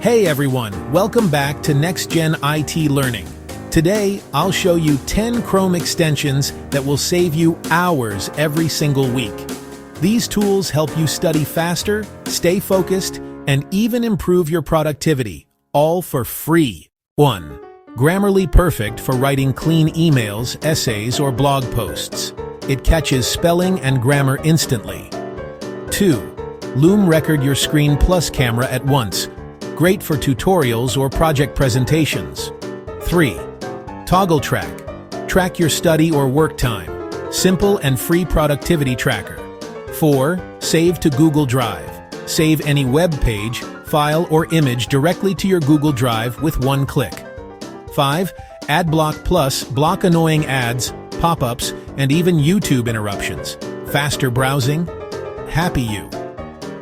Hey everyone, welcome back to Next Gen IT Learning. Today, I'll show you 10 Chrome extensions that will save you hours every single week. These tools help you study faster, stay focused, and even improve your productivity, all for free. 1. Grammarly Perfect for writing clean emails, essays, or blog posts. It catches spelling and grammar instantly. 2. Loom Record Your Screen Plus Camera at once. Great for tutorials or project presentations. 3. Toggle Track. Track your study or work time. Simple and free productivity tracker. 4. Save to Google Drive. Save any web page, file, or image directly to your Google Drive with one click. 5. AdBlock Plus. Block annoying ads, pop-ups, and even YouTube interruptions. Faster browsing? Happy you.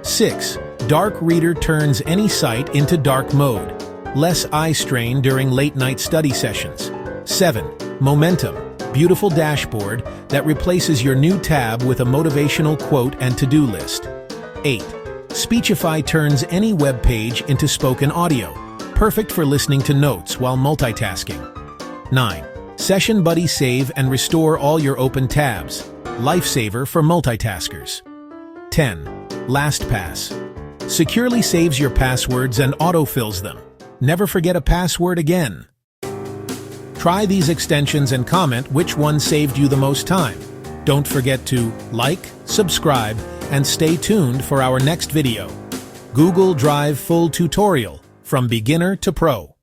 6. Dark Reader turns any site into dark mode. Less eye strain during late-night study sessions. 7. Momentum. Beautiful dashboard that replaces your new tab with a motivational quote and to-do list. 8. Speechify turns any web page into spoken audio. Perfect for listening to notes while multitasking. 9. Session Buddy Save and restore all your open tabs. Lifesaver for multitaskers. 10. LastPass. Securely saves your passwords and autofills them. Never forget a password again. Try these extensions and comment which one saved you the most time. Don't forget to like, subscribe, and stay tuned for our next video. Google Drive Full Tutorial, from beginner to pro.